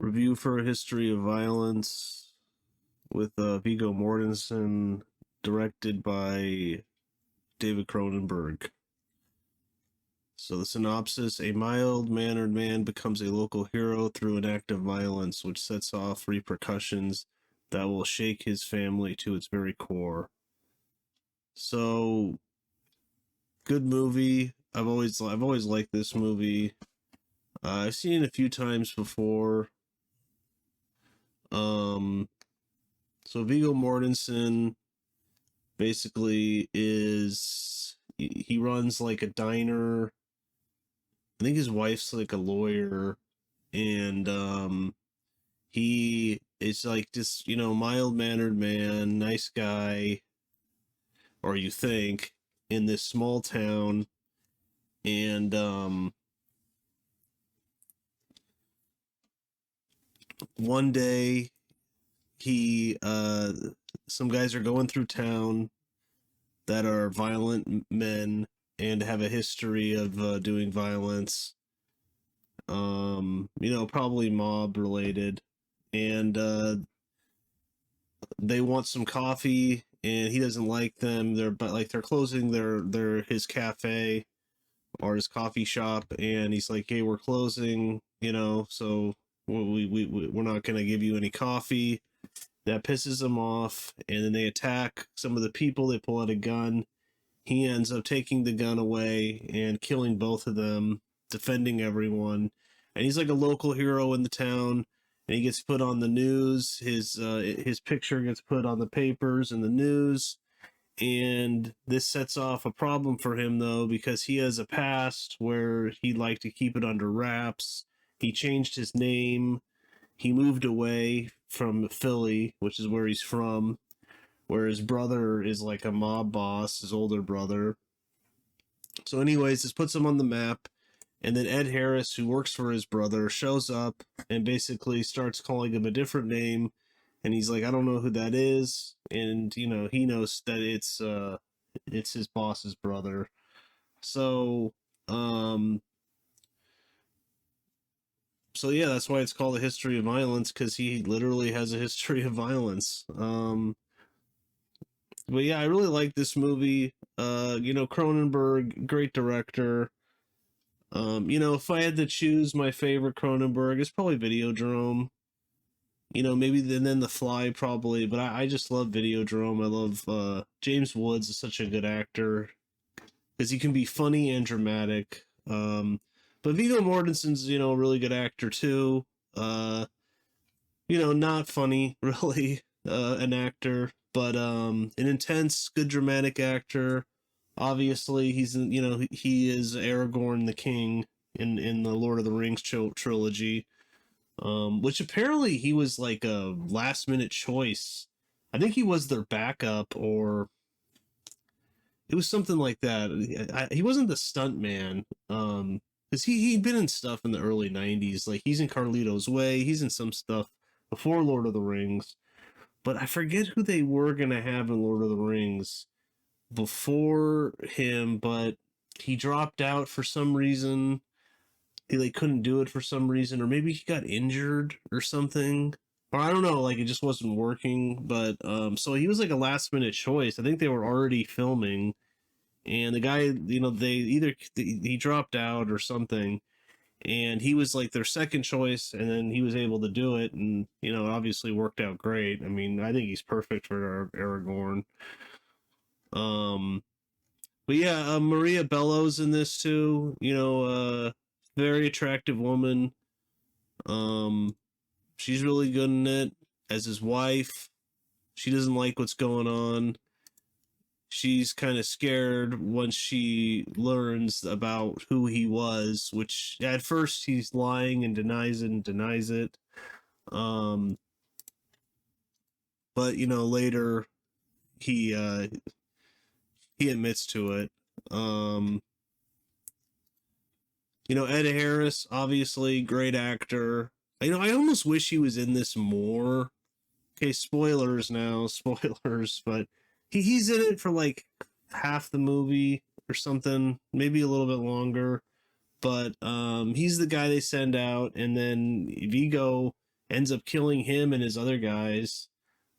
Review for a History of Violence with Viggo Mortensen, directed by David Cronenberg. So the synopsis: a mild-mannered man becomes a local hero through an act of violence which sets off repercussions that will shake his family to its very core. So, good movie. I've always liked this movie. I've seen it a few times before. So Viggo Mortensen basically he runs like a diner. I think his wife's like a lawyer, and he is like this, mild-mannered man, nice guy, or you think, in this small town, and one day some guys are going through town that are violent men and have a history of doing violence, probably mob related, and they want some coffee, and he doesn't like them. They're closing his cafe or his coffee shop, and he's like, hey, we're closing, so we're not going to give you any coffee. That pisses him off, and then they attack some of the people. They pull out a gun. He ends up taking the gun away and killing both of them, defending everyone. And he's like a local hero in the town, and he gets put on the news. His picture gets put on the papers and the news, and this sets off a problem for him, though, because he has a past where he'd like to keep it under wraps. He changed his name. He moved away from Philly, which is where he's from, where his brother is like a mob boss, his older brother. So anyways, this puts him on the map, and then Ed Harris, who works for his brother, shows up and basically starts calling him a different name, and he's like, I don't know who that is, and, he knows that it's his boss's brother. So, So yeah, that's why it's called A History of Violence, because he literally has a history of violence. But yeah, I really like this movie. Cronenberg, great director. If I had to choose my favorite Cronenberg, it's probably Videodrome. Maybe then The Fly, probably, but I just love Videodrome. I love James Woods is such a good actor because he can be funny and dramatic. But Viggo Mortensen's, a really good actor too. Not funny, really, an actor, but an intense, good dramatic actor. Obviously, he is Aragorn the King in the Lord of the Rings trilogy, which apparently he was like a last-minute choice. I think he was their backup, or it was something like that. He wasn't the stunt man. Because he'd been in stuff in the early 90s. Like, he's in Carlito's Way. He's in some stuff before Lord of the Rings. But I forget who they were going to have in Lord of the Rings before him, but he dropped out for some reason. He couldn't do it for some reason. Or maybe he got injured or something. Or I don't know, it just wasn't working. But, so he was like a last-minute choice. I think they were already filming. And the guy, he dropped out or something, and he was like their second choice, and then he was able to do it, and, obviously worked out great. I mean, I think he's perfect for Aragorn. But yeah, Maria Bello's in this too, very attractive woman. She's really good in it as his wife. She doesn't like what's going on. She's kind of scared once she learns about who he was, which at first he's lying and denies it. But, later he admits to it. Ed Harris, obviously great actor. I almost wish he was in this more. Okay, spoilers, but he's in it for like half the movie or something, maybe a little bit longer. But he's the guy they send out, and then Viggo ends up killing him and his other guys.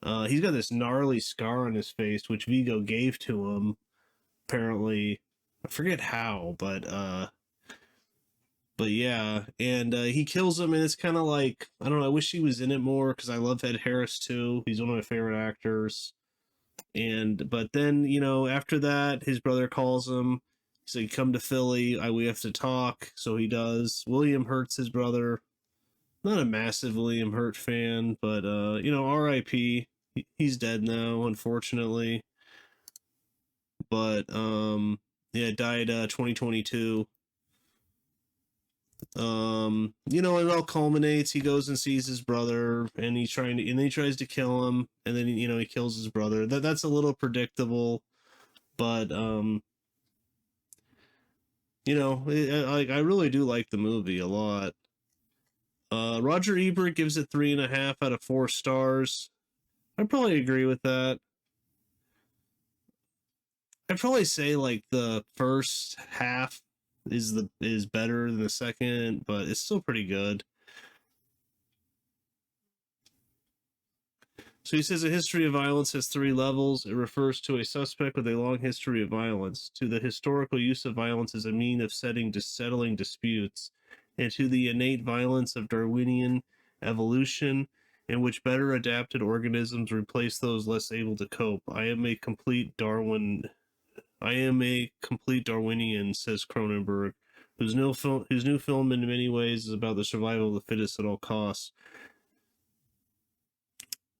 He's got this gnarly scar on his face, which Viggo gave to him. Apparently, I forget how, but yeah, and he kills him, and it's kind of like, I don't know. I wish he was in it more because I love Ed Harris too. He's one of my favorite actors. And but then, after that, his brother calls him. He's like, "Come to Philly. We have to talk." So he does. William Hurt's his brother. Not a massive William Hurt fan, but R.I.P. He's dead now, unfortunately. But yeah, died 2022. It all culminates. He goes and sees his brother, and and he tries to kill him, and then he kills his brother. That's a little predictable, but I really do like the movie a lot. Roger Ebert gives it 3.5 out of 4 stars. I'd probably agree with that. I'd probably say like the first half is better than the second, but it's still pretty good. So he says a history of violence has 3 levels. It refers to a suspect with a long history of violence, to the historical use of violence as a mean of settling disputes, and to the innate violence of Darwinian evolution, in which better adapted organisms replace those less able to cope. I am a complete Darwinian, says Cronenberg, whose new film in many ways is about the survival of the fittest at all costs.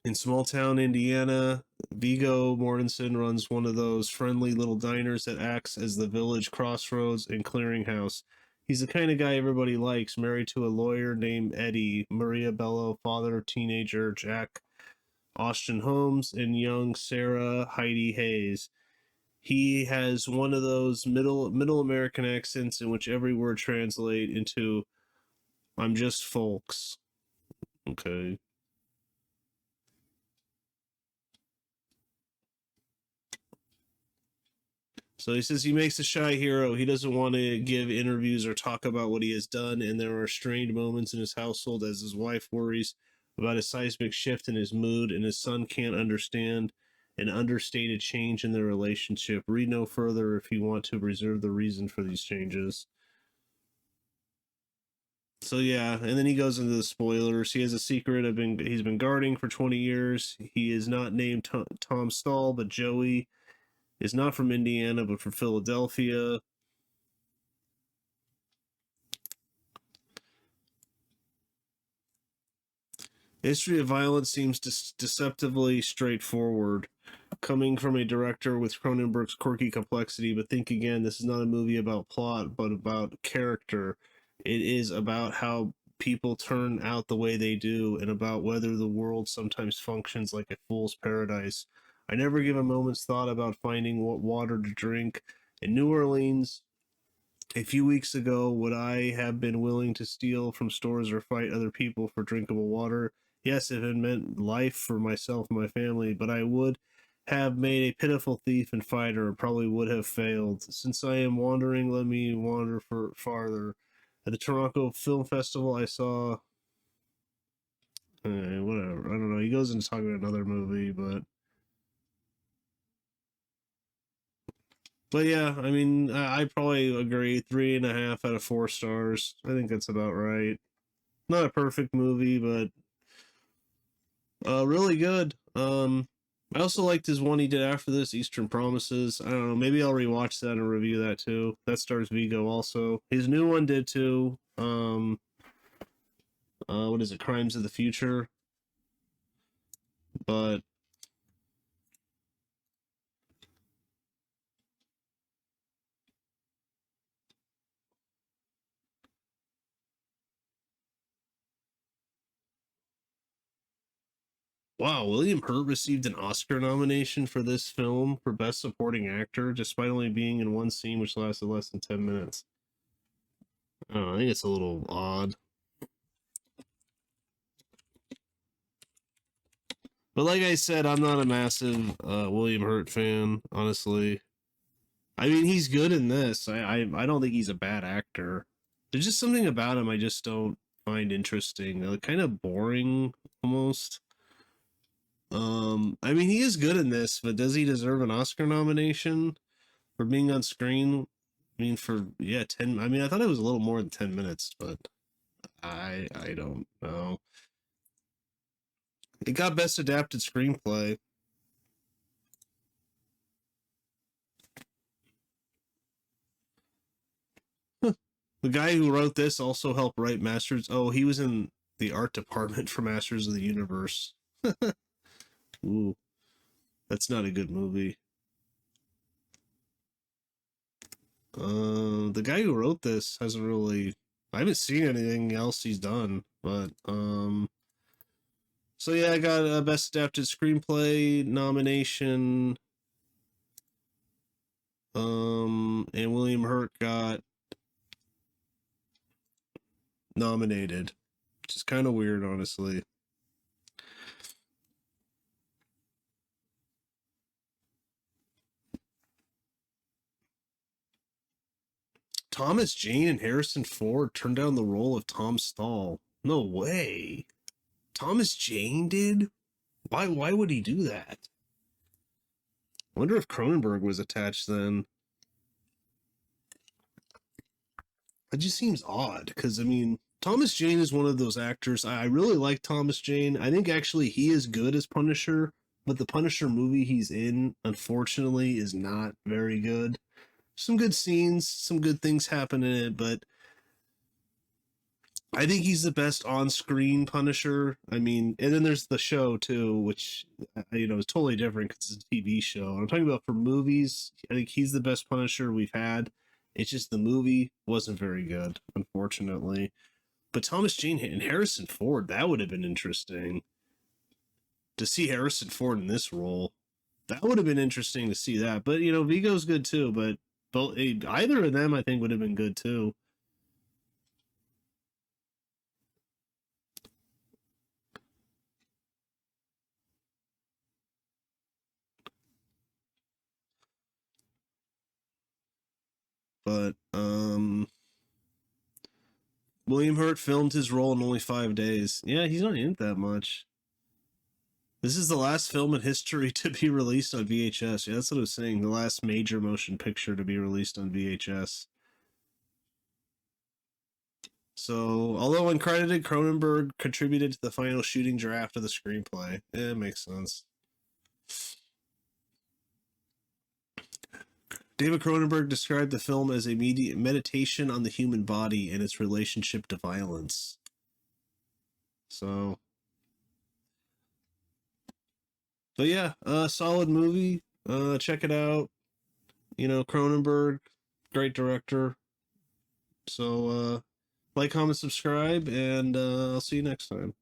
In small town Indiana, Viggo Mortensen runs one of those friendly little diners that acts as the village crossroads and clearinghouse. He's the kind of guy everybody likes, married to a lawyer named Edie, Maria Bello, father of teenager Jack Ashton Holmes, and young Sarah Heidi Hayes. He has one of those middle American accents in which every word translates into "I'm just folks." Okay. So he says he makes a shy hero. He doesn't want to give interviews or talk about what he has done, and there are strained moments in his household as his wife worries about a seismic shift in his mood, and his son can't understand an understated change in their relationship. Read no further if you want to reserve the reason for these changes. So yeah, and then he goes into the spoilers. He has a secret he's been guarding for 20 years. He is not named Tom Stahl, but Joey is not from Indiana, but from Philadelphia. History of Violence seems deceptively straightforward, coming from a director with Cronenberg's quirky complexity, but think again, this is not a movie about plot, but about character. It is about how people turn out the way they do, and about whether the world sometimes functions like a fool's paradise. I never give a moment's thought about finding what water to drink. In New Orleans, a few weeks ago, would I have been willing to steal from stores or fight other people for drinkable water? Yes, if it meant life for myself and my family, but I would have made a pitiful thief and fighter, and probably would have failed. Since I am wandering, let me wander farther. At the Toronto Film Festival, I saw. Whatever. I don't know. He goes into talking about another movie, but yeah, I mean, I probably agree. 3.5 out of 4 stars. I think that's about right. Not a perfect movie, but really good. I also liked his one he did after this, Eastern Promises. I don't know, maybe I'll rewatch that and review that too. That stars Viggo also. His new one did too. What is it? Crimes of the Future. But wow, William Hurt received an Oscar nomination for this film for Best Supporting Actor, despite only being in one scene which lasted less than 10 minutes. I don't know, I think it's a little odd. But like I said, I'm not a massive William Hurt fan, honestly. I mean, he's good in this. I don't think he's a bad actor. There's just something about him I just don't find interesting. Kind of boring almost. I mean, he is good in this, but does he deserve an Oscar nomination for being on screen? I mean, for 10. I mean, I thought it was a little more than 10 minutes, but I don't know. It got best adapted screenplay. The guy who wrote this also helped write Masters. Oh, he was in the art department for Masters of the Universe. Ooh, that's not a good movie. The guy who wrote this hasn't really. I haven't seen anything else he's done, but So yeah, I got a best adapted screenplay nomination. And William Hurt got nominated, which is kind of weird, honestly. Thomas Jane and Harrison Ford turned down the role of Tom Stall. No way. Thomas Jane did? Why would he do that? I wonder if Cronenberg was attached then. It just seems odd, because, I mean, Thomas Jane is one of those actors. I really like Thomas Jane. I think actually he is good as Punisher, but the Punisher movie he's in, unfortunately, is not very good. Some good scenes, some good things happen in it, but I think he's the best on-screen Punisher. I mean, and then there's the show too, which is totally different because it's a TV show. I'm talking about for movies. I think he's the best Punisher we've had. It's just the movie wasn't very good, unfortunately. But Thomas Jane and Harrison Ford, that would have been interesting to see Harrison Ford in this role. That would have been interesting to see that. But Viggo's good too. But both either of them, I think, would have been good too. But William Hurt filmed his role in only 5 days. Yeah, he's not in it that much. This is the last film in history to be released on VHS. Yeah, that's what I was saying. The last major motion picture to be released on VHS. So, although uncredited, Cronenberg contributed to the final shooting draft of the screenplay. Yeah, it makes sense. David Cronenberg described the film as a meditation on the human body and its relationship to violence. So, but yeah, solid movie. Check it out. Cronenberg, great director. So, like, comment, subscribe, and I'll see you next time.